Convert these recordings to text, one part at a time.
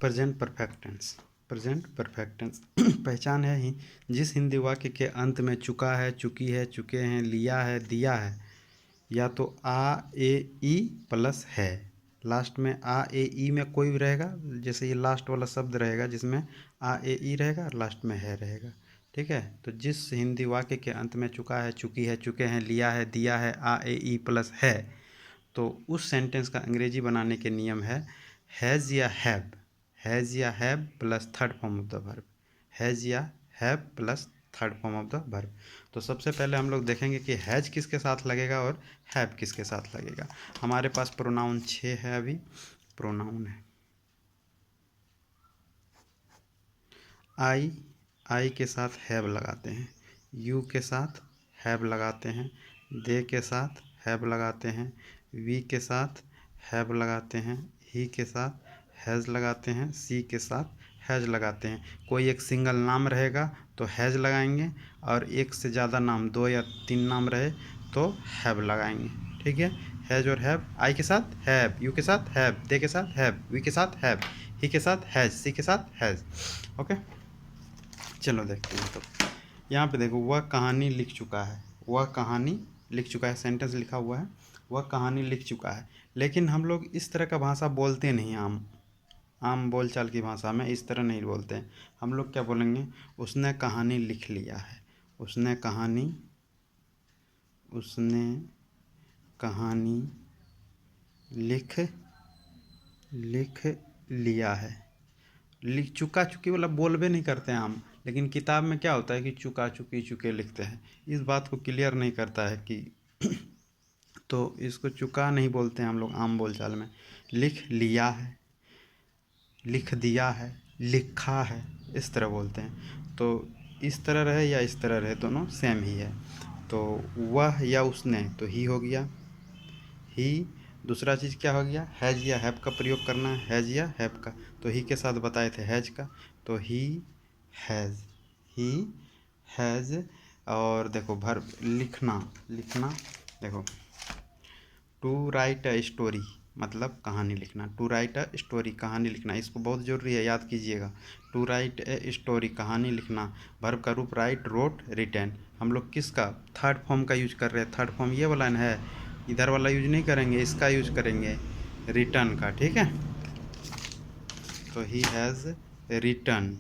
Present perfect tense. Present perfect tense पहचान है ही जिस हिंदी वाक्य के अंत में चुका है, चुकी है, चुके हैं, लिया है, दिया है या तो आ ए ई प्लस है। लास्ट में आ ए ई में कोई भी रहेगा, जैसे ये लास्ट वाला शब्द रहेगा जिसमें आ ए ई रहेगा और लास्ट में है रहेगा। ठीक है, तो जिस हिंदी वाक्य के अंत में चुका है, चुकी है, चुके हैं, लिया है, दिया है, आ ए ई प्लस है, तो उस सेंटेंस का अंग्रेजी बनाने के नियम है हैज़ या हैव। हैज़ या have plus third form of the verb. Has या have plus third form of the verb. तो सबसे पहले हम लोग देखेंगे कि हैज़ किसके साथ लगेगा और हैव किसके साथ लगेगा। हमारे पास प्रोनाउन 6 है। अभी प्रोनाउन है आई के साथ हैव लगाते हैं, यू के साथ हैव लगाते हैं, दे के साथ हैव लगाते हैं, वी के साथ हैव लगाते हैं, ही के साथ हैज़ लगाते हैं, सी के साथ हैज़ लगाते हैं। कोई एक सिंगल नाम रहेगा तो हैज़ लगाएंगे, और एक से ज़्यादा नाम, 2 या 3 नाम रहे तो हैव लगाएंगे। ठीक है, हैज़ और हैव। आई के साथ हैव, यू के साथ हैव, दे के साथ हैव, वी के साथ हैव, ही के साथ हैज़, सी के साथ हैज़। ओके, चलो देखते हैं। तो यहाँ पे देखो, वह कहानी लिख चुका है। वह कहानी लिख चुका है, सेंटेंस लिखा हुआ है, वह कहानी लिख चुका है। लेकिन हम लोग इस तरह का भाषा बोलते नहीं। आम बोलचाल की भाषा में इस तरह नहीं बोलते हैं। हम लोग क्या बोलेंगे, उसने कहानी लिख लिया है। उसने कहानी लिख लिया है। लिख चुका चुकी वाला बोलबे नहीं करते हैं हम, लेकिन किताब में क्या होता है कि चुका चुकी चुके लिखते हैं। इस बात को क्लियर नहीं करता है कि तो इसको चुका नहीं बोलते हैं हम लोग आम बोलचाल में। लिख लिया है, लिख दिया है, लिखा है, इस तरह बोलते हैं। तो इस तरह रहे या इस तरह रहे, दोनों सेम ही है। तो वह या उसने तो ही हो गया, ही। दूसरा चीज़ क्या हो गया, हैज़ या हैव का प्रयोग करना है, हैज़ या हैव का। तो ही के साथ बताए थे हैज़ का, तो ही हैज़, ही हैज़। और देखो वर्ब लिखना, देखो टू राइट अ स्टोरी मतलब कहानी लिखना। टू राइट अ स्टोरी कहानी लिखना, इसको बहुत ज़रूरी है, याद कीजिएगा। टू राइट ए स्टोरी कहानी लिखना। वर्ब का रूप राइट, रोट, रिटन। हम लोग किसका थर्ड फॉर्म का यूज कर रहे हैं, थर्ड फॉर्म ये वाला है, इधर वाला यूज नहीं करेंगे, इसका यूज करेंगे रिटर्न का। ठीक है, तो he has written,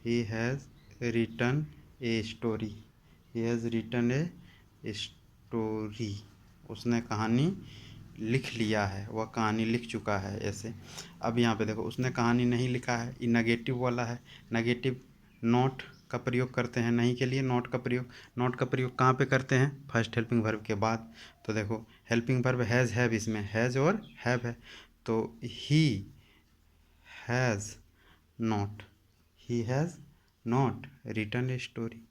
he has written a story, he has written a story. उसने कहानी लिख लिया है, वह कहानी लिख चुका है, ऐसे। अब यहाँ पे देखो, उसने कहानी नहीं लिखा है, ये नेगेटिव वाला है। नेगेटिव नॉट का प्रयोग करते हैं, नहीं के लिए नॉट का प्रयोग। नॉट का प्रयोग कहाँ पे करते हैं, फर्स्ट हेल्पिंग वर्ब के बाद। तो देखो हेल्पिंग वर्ब हैज़ हैव, इसमें हैज़ और हैव है। तो he has not, he has not written a story,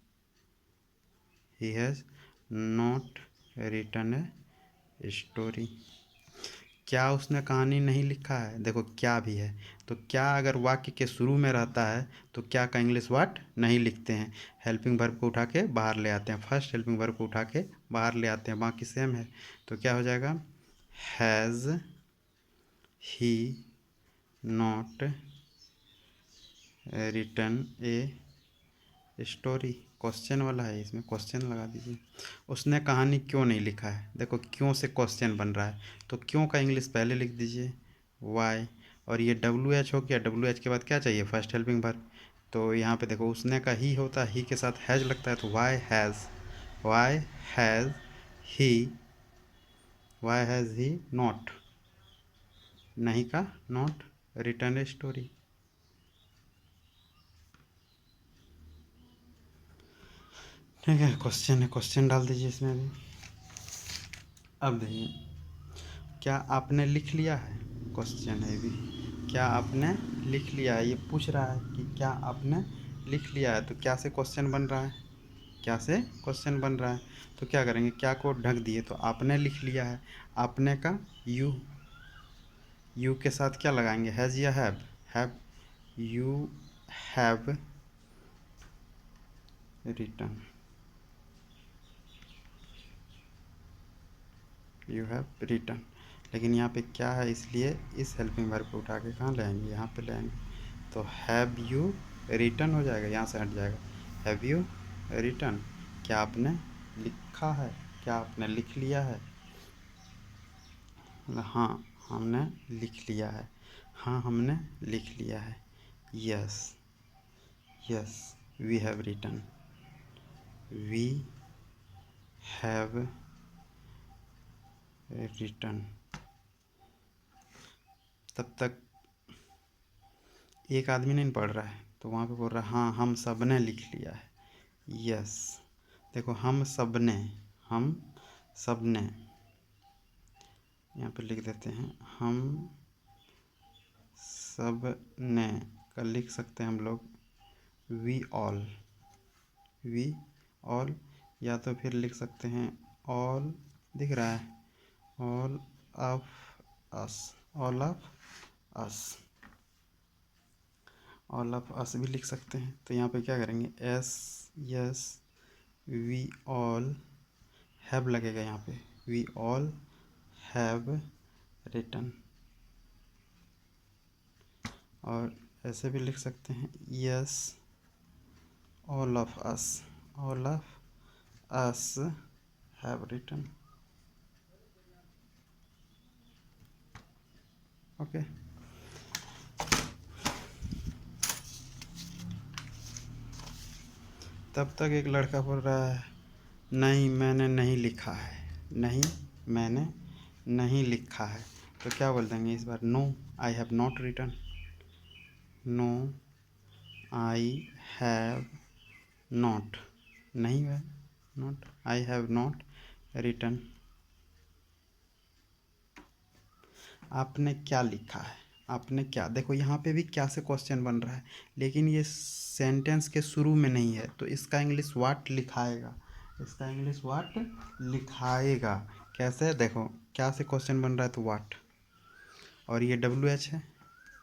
he has not written a story. क्या उसने कहानी नहीं लिखा है, देखो क्या भी है। तो क्या अगर वाक्य के शुरू में रहता है तो क्या का इंग्लिश वर्ड नहीं लिखते हैं, हेल्पिंग वर्ब को उठा के बाहर ले आते हैं, फर्स्ट हेल्पिंग वर्ब को उठा के बाहर ले आते हैं, बाकी सेम है। तो क्या हो जाएगा, has he not written a story. Question वाला है, इसमें क्वेश्चन लगा दीजिए। उसने कहानी क्यों नहीं लिखा है, देखो क्यों से क्वेश्चन बन रहा है, तो क्यों का इंग्लिश पहले लिख दीजिए, वाई। और ये डब्ल्यू एच हो गया, डब्ल्यू एच के बाद क्या चाहिए, फर्स्ट हेल्पिंग वर्ब। तो यहाँ पे देखो उसने का ही होता है, ही के साथ हैज़ लगता है, तो why has he, why has he not, नहीं का नॉट रिटर्न ए स्टोरी। ठीक है, क्वेश्चन है, क्वेश्चन डाल दीजिए इसमें भी। अब देखिए, क्या आपने लिख लिया है, क्वेश्चन है भी। क्या आपने लिख लिया है, ये पूछ रहा है कि क्या आपने लिख लिया है। तो क्या से क्वेश्चन बन रहा है, क्या से क्वेश्चन बन रहा है। तो क्या करेंगे, क्या को ढक दिए तो आपने लिख लिया है। आपने का यू के साथ क्या लगाएंगे, हैज़ या have, you have written, you have written. लेकिन यहाँ पे क्या है, इसलिए इस हेल्पिंग वर्ब को उठा के कहाँ ले आएंगे, यहाँ पे ले आएंगे। तो हैव यू रिटन हो जाएगा, यहाँ से हट जाएगा। हैव यू रिटन, क्या आपने लिखा है, क्या आपने लिख लिया है। हाँ हमने लिख लिया है, हाँ हमने लिख लिया है। Yes yes we have written, we have written. तब तक एक आदमी नहीं पढ़ रहा है, तो वहाँ पे बोल रहा है हाँ हम सब ने लिख लिया है। यस, देखो हम सब ने, हम सब ने, यहाँ पे लिख देते हैं हम सब ने। कल लिख सकते हैं हम लोग वी ऑल, वी ऑल, या तो फिर लिख सकते हैं ऑल, दिख रहा है all of us, all of us, all of us भी लिख सकते हैं। तो यहाँ पे क्या करेंगे, yes yes we all have लगेगा यहाँ पे, वी ऑल हैव रिटन। और ऐसे भी लिख सकते हैं yes all of us, all of us have written. Okay, तब तक एक लड़का बोल रहा है नहीं मैंने नहीं लिखा है, नहीं मैंने नहीं लिखा है। तो क्या बोल देंगे इस बार, no I have not written, no I have not, नहीं है not, I have not written. आपने क्या लिखा है, आपने क्या, देखो यहाँ पे भी क्या से क्वेश्चन बन रहा है, लेकिन ये सेंटेंस के शुरू में नहीं है, तो इसका इंग्लिश व्हाट लिखाएगा, इसका इंग्लिश व्हाट लिखाएगा। कैसे, देखो क्या से क्वेश्चन बन रहा है तो व्हाट, और ये डब्ल्यू एच है,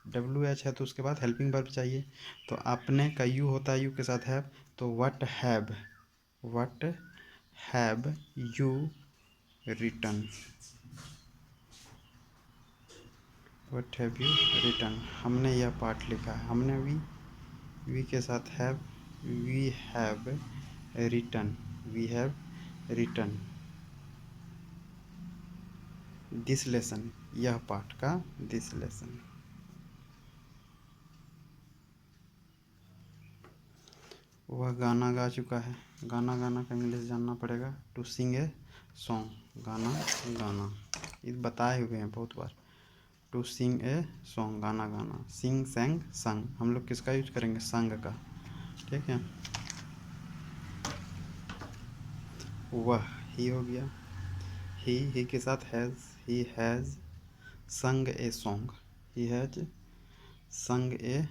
डब्ल्यू एच है तो उसके बाद हेल्पिंग वर्ब चाहिए। तो आपने का यू होता है, यू के साथ हैव, तो what have you written, what have you written, हमने यह पाठ लिखा है। हमने वी के साथ have, we have written, we have written this lesson, यह पाठ का दिस लेसन। वह गाना गा चुका है, गाना गाना का इंग्लिश जानना पड़ेगा, टू सिंग ए सॉन्ग, गाना गाना, ये बताए हुए हैं बहुत बार। टू सिंग ए सॉन्ग, गाना गाना, सिंग सेंग संग, हम लोग किसका यूज करेंगे, संग का, ठीक है। वह ही हो गया, ही के साथ हैज़, ही हैज़ संग ए सॉन्ग, ही हैज संग a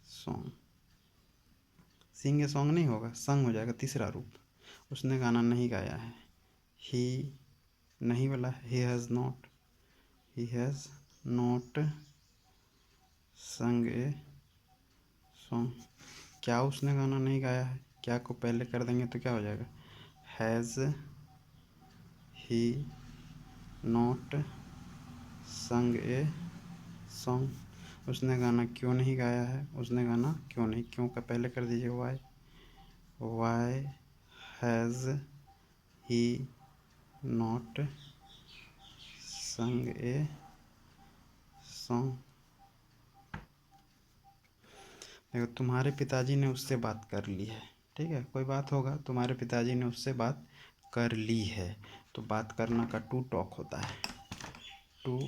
song, Singh a song नहीं होगा, संग हो जाएगा तीसरा रूप। उसने गाना नहीं गाया है, ही नहीं वाला, ही has not, he has not sung a song. क्या उसने गाना नहीं गाया है, क्या को पहले कर देंगे तो क्या हो जाएगा, has he not sung a song. उसने गाना क्यों नहीं गाया है, उसने गाना क्यों नहीं, क्यों का पहले कर दीजिए why, why has he not sung a song. देखो तुम्हारे पिताजी ने उससे बात कर ली है, ठीक है, कोई बात होगा, तुम्हारे पिताजी ने उससे बात कर ली है, तो बात करना का टू टॉक होता है, टू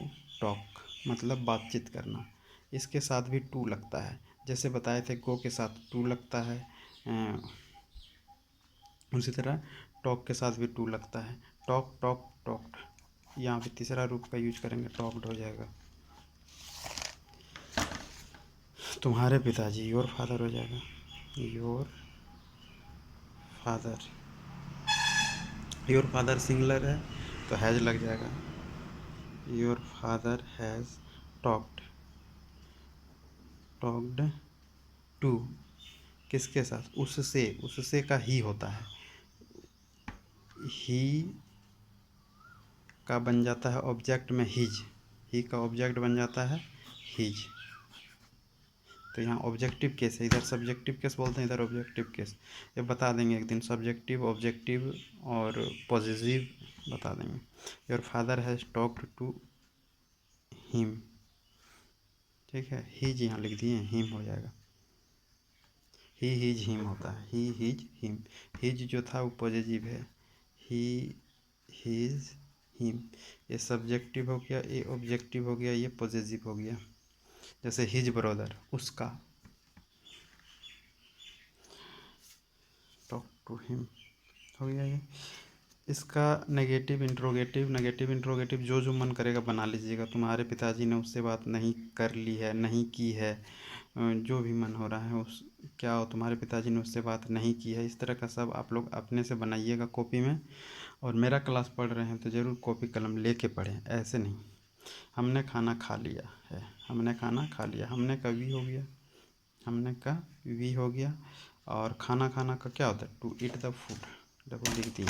टॉक मतलब बातचीत करना, इसके साथ भी टू लगता है, जैसे बताए थे गो के साथ टू लगता है, उसी तरह टॉक के साथ भी टू लगता है, टॉक टॉक टॉक्ड, यहाँ पे तीसरा रूप का यूज करेंगे, टॉक्ड हो जाएगा। तुम्हारे पिताजी, योर फादर हो जाएगा, your father, your father singular है तो हैज़ लग जाएगा, your father has talked, talked to, किसके साथ, उससे, उससे का ही होता है, ही का बन जाता है ऑब्जेक्ट में हिज, ही का ऑब्जेक्ट बन जाता है हिज। तो यहाँ ऑब्जेक्टिव केस है, इधर सब्जेक्टिव केस बोलते हैं, इधर ऑब्जेक्टिव केस। ये बता देंगे एक दिन, सब्जेक्टिव, ऑब्जेक्टिव और पॉजिटिव बता देंगे। Your father has talked to him, ठीक है, हिज यहाँ लिख दिए, हिम हो जाएगा, ही हिज हिम होता है, ही हिज हिम। हिज जो था वो पॉजिटिव है, ही हिज हिम, ये सब्जेक्टिव हो गया, ये ऑब्जेक्टिव हो गया, ये पॉजिटिव हो गया। जैसे हिज ब्रदर, उसका, टॉक टू हिम हो गया ये। इसका नेगेटिव इंट्रोगेटिव जो जो मन करेगा बना लीजिएगा। तुम्हारे पिताजी ने उससे बात नहीं कर ली है, नहीं की है, जो भी मन हो रहा है उस, क्या हो, तुम्हारे पिताजी ने उससे बात नहीं की है, इस तरह का सब आप लोग अपने से बनाइएगा कॉपी में। और मेरा क्लास पढ़ रहे हैं तो ज़रूर कॉपी कलम लेके पढ़ें, ऐसे नहीं। हमने खाना खा लिया है, हमने खाना खा लिया, हमने का वी हो गया, हमने का वी हो गया। और खाना खाना का क्या होता है, टू ईट द फूड, देखो लिख दिए,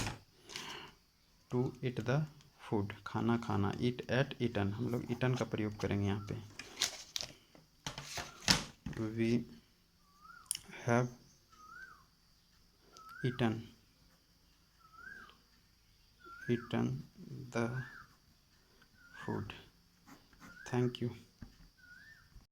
टू ईट द फूड, खाना खाना, ईट एट ईटन, हम लोग ईटन का प्रयोग करेंगे यहाँ पे। We have eaten the food. Thank you.